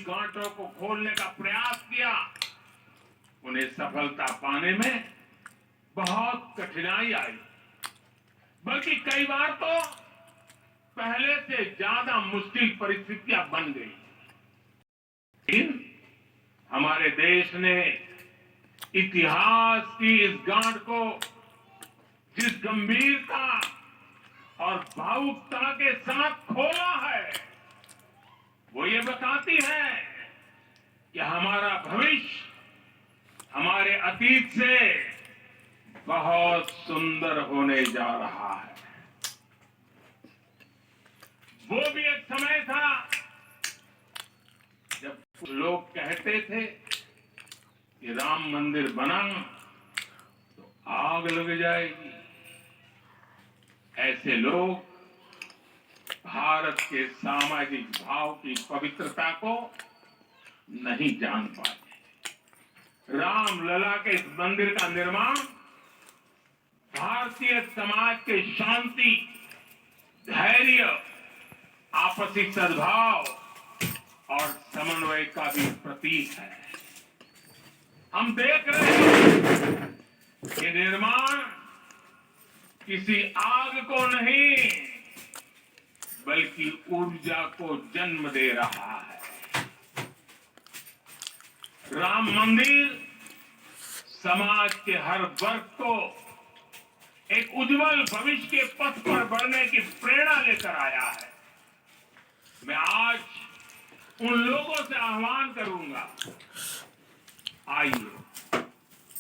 गांठों को खोलने का प्रयास किया, उन्हें सफलता पाने में बहुत कठिनाई आई, बल्कि कई बार तो पहले से ज्यादा मुश्किल परिस्थितियां बन गई। लेकिन हमारे देश ने इतिहास की इस गांठ को जिस गंभीरता और भावुकता के साथ खोला है, वो ये बताती है कि हमारा भविष्य हमारे अतीत से बहुत सुंदर होने जा रहा है। वो भी एक समय था जब लोग कहते थे कि राम मंदिर बना तो आग लग जाएगी। ऐसे लोग भारत के सामाजिक भाव की पवित्रता को नहीं जान पाए। रामलला के इस मंदिर का निर्माण भारतीय समाज के शांति, धैर्य, आपसी सद्भाव और समन्वय का भी प्रतीक है। हम देख रहे हैं कि निर्माण किसी आग को नहीं बल्कि ऊर्जा को जन्म दे रहा है। राम मंदिर समाज के हर वर्ग को एक उज्जवल भविष्य के पथ पर बढ़ने की प्रेरणा लेकर आया है। मैं आज उन लोगों से आह्वान करूंगा, आइए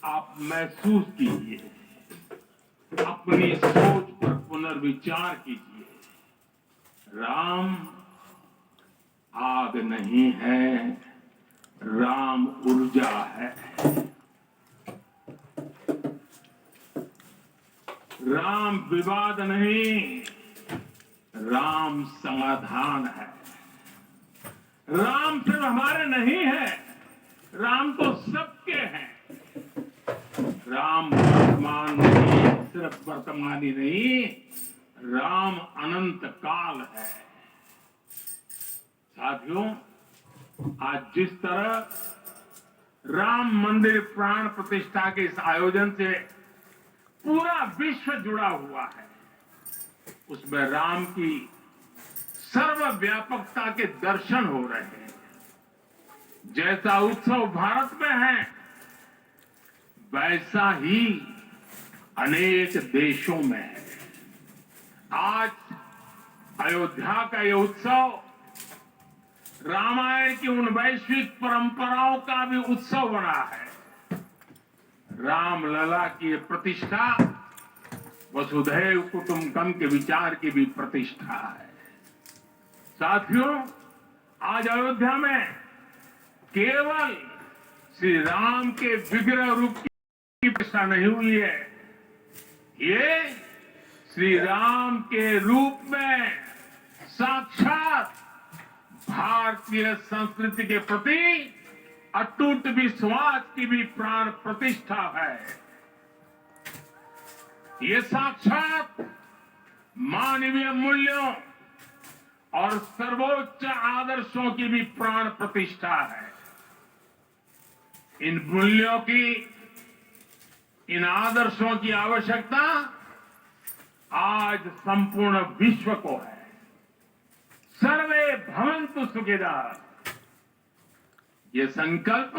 आप महसूस कीजिए, अपनी सोच पर पुनर्विचार कीजिए। राम आग नहीं है, राम ऊर्जा है। राम विवाद नहीं, राम समाधान है। राम सिर्फ हमारे नहीं है, राम तो सबके हैं। राम वर्तमान नहीं, सिर्फ वर्तमान ही नहीं, राम अनंत काल है। साथियों, आज जिस तरह राम मंदिर प्राण प्रतिष्ठा के इस आयोजन से पूरा विश्व जुड़ा हुआ है, उसमें राम की सर्वव्यापकता के दर्शन हो रहे हैं। जैसा उत्सव भारत में है, वैसा ही अनेक देशों में है। आज अयोध्या का यह उत्सव रामायण की उन वैश्विक परंपराओं का भी उत्सव बना है। रामलला की प्रतिष्ठा वसुधैव कुटुंबकम के विचार की भी प्रतिष्ठा है। साथियों, आज अयोध्या में केवल श्री राम के विग्रह रूप की प्रतिष्ठा नहीं हुई है, ये श्री राम के रूप में साक्षात भारतीय संस्कृति के प्रति अटूट विश्वास की भी प्राण प्रतिष्ठा है। ये साक्षात मानवीय मूल्यों और सर्वोच्च आदर्शों की भी प्राण प्रतिष्ठा है। इन मूल्यों की, इन आदर्शों की आवश्यकता आज संपूर्ण विश्व को है। सर्वे भवन्तु सुखिनः, ये संकल्प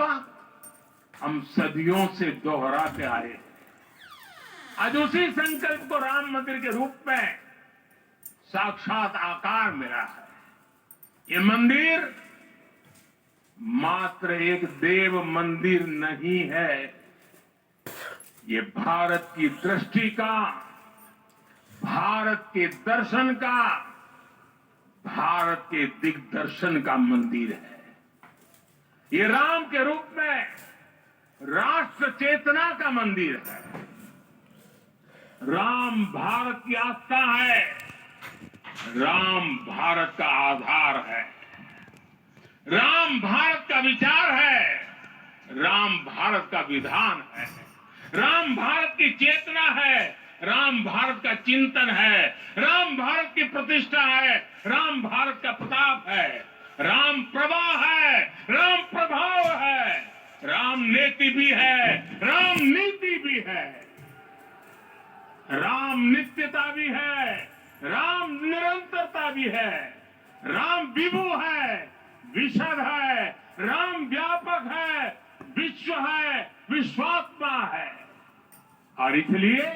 हम सदियों से दोहराते आए हैं। आज उसी संकल्प को राम मंदिर के रूप में साक्षात आकार मिला है। ये मंदिर मात्र एक देव मंदिर नहीं है, ये भारत की दृष्टि का, भारत के दर्शन का, भारत के दिग्दर्शन का मंदिर है। ये राम के रूप में राष्ट्र चेतना का मंदिर है। राम भारत की आस्था है, राम भारत का आधार है, राम भारत का विचार है, राम भारत का विधान है, राम भारत की चेतना है, राम भारत का चिंतन है, राम भारत की प्रतिष्ठा है, राम भारत का प्रताप है, राम प्रवाह है, राम नीति भी है, राम नीति भी है, राम नित्यता भी है, राम निरंतरता भी है, राम विभु है, विशद है, राम व्यापक है, विश्व है, विश्वात्मा है। और इसलिए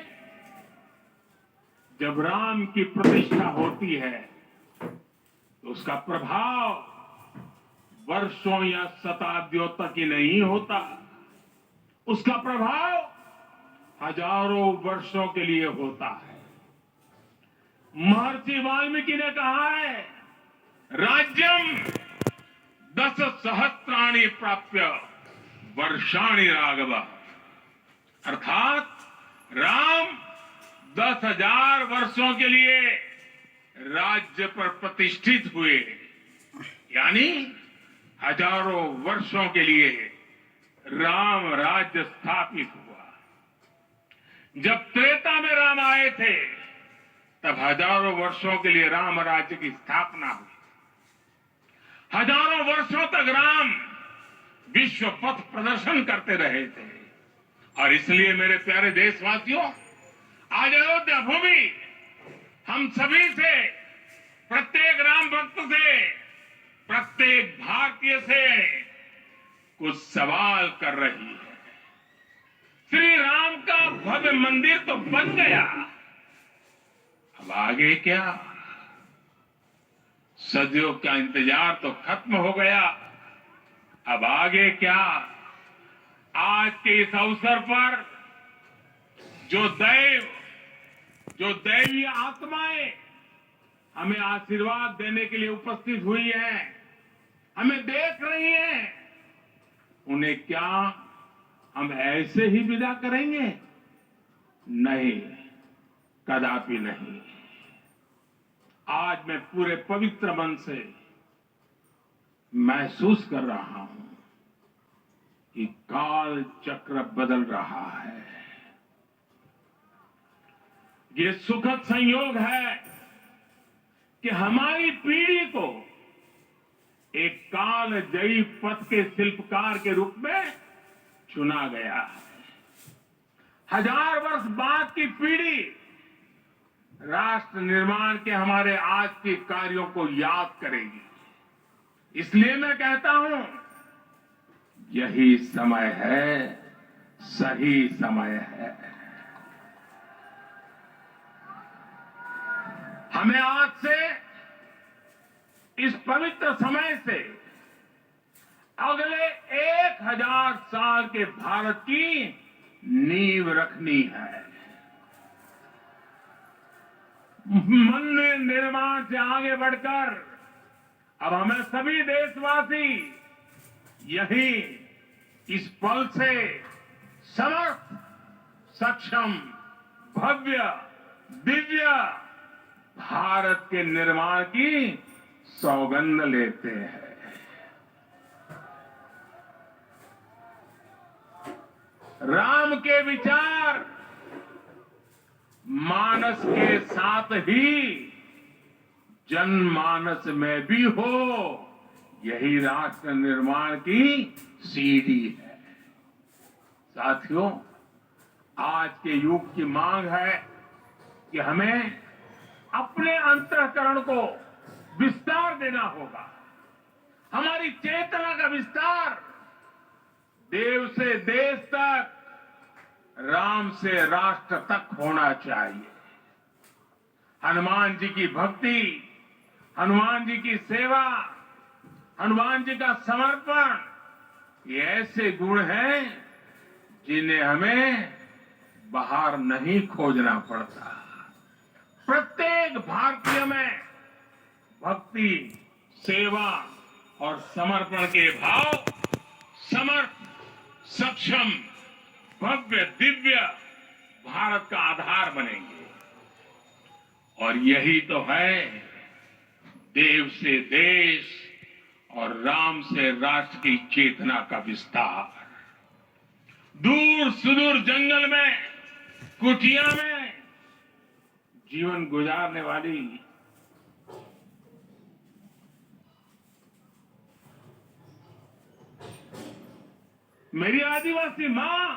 जब राम की प्रतिष्ठा होती है तो उसका प्रभाव वर्षों या शताब्दियों तक ही नहीं होता, उसका प्रभाव हजारों वर्षों के लिए होता है। महर्षि वाल्मीकि ने कहा है, राज्यम 10 सहस्राणि प्राप्य वर्षाणि राघव, अर्थात राम 10,000 वर्षों के लिए राज्य पर प्रतिष्ठित हुए, यानी हजारों वर्षों के लिए राम राज्य स्थापित हुआ। जब त्रेता में राम आए थे तब हजारों वर्षों के लिए राम राज्य की स्थापना हुई। हजारों वर्षों तक राम विश्व पथ प्रदर्शन करते रहे थे। और इसलिए मेरे प्यारे देशवासियों, आज अयोध्या भूमि हम सभी से, प्रत्येक राम भक्त से, प्रत्येक भारतीय से कुछ सवाल कर रही है। श्री राम का भव्य मंदिर तो बन गया, अब आगे क्या? सदियों का इंतजार तो खत्म हो गया, अब आगे क्या? आज के इस अवसर पर जो दैवीय आत्माएं हमें आशीर्वाद देने के लिए उपस्थित हुई हैं, हमें देख रही हैं, उन्हें क्या हम ऐसे ही विदा करेंगे? नहीं, कदापि नहीं। आज मैं पूरे पवित्र मन से महसूस कर रहा हूं कि काल चक्र बदल रहा है। ये सुखद संयोग है कि हमारी पीढ़ी को एक कालजयी पथ के शिल्पकार के रूप में चुना गया है। 1000 वर्ष बाद की पीढ़ी राष्ट्र निर्माण के हमारे आज के कार्यों को याद करेगी। इसलिए मैं कहता हूं, यही समय है, सही समय है। हमें आज से, इस पवित्र समय से अगले 1000 साल के भारत की नींव रखनी है। मंदिर निर्माण से आगे बढ़कर अब हमें सभी देशवासी यही इस पल से समर्थ, सक्षम, भव्य, दिव्य भारत के निर्माण की सौगंध लेते हैं। राम के विचार मानस के साथ ही जनमानस में भी हो, यही राष्ट्र निर्माण की सीढ़ी है। साथियों, आज के युग की मांग है कि हमें अपने अंतःकरण को विस्तार देना होगा। हमारी चेतना का विस्तार देव से देश तक, राम से राष्ट्र तक होना चाहिए। हनुमान जी की भक्ति, हनुमान जी की सेवा, हनुमान जी का समर्पण, ये ऐसे गुण हैं जिन्हें हमें बाहर नहीं खोजना पड़ता। प्रत्येक भारतीय में भक्ति, सेवा और समर्पण के भाव समर्थ, सक्षम, भव्य, दिव्य भारत का आधार बनेंगे। और यही तो है देव से देश और राम से राष्ट्र की चेतना का विस्तार। दूर सुदूर जंगल में, कुटिया में जीवन गुजारने वाली मेरी आदिवासी मां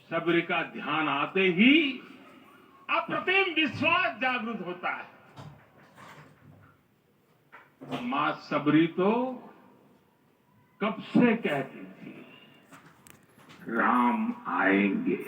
शबरी का ध्यान आते ही अप्रतिम विश्वास जागृत होता है। मां शबरी तो कब से कहती थी, राम आएंगे।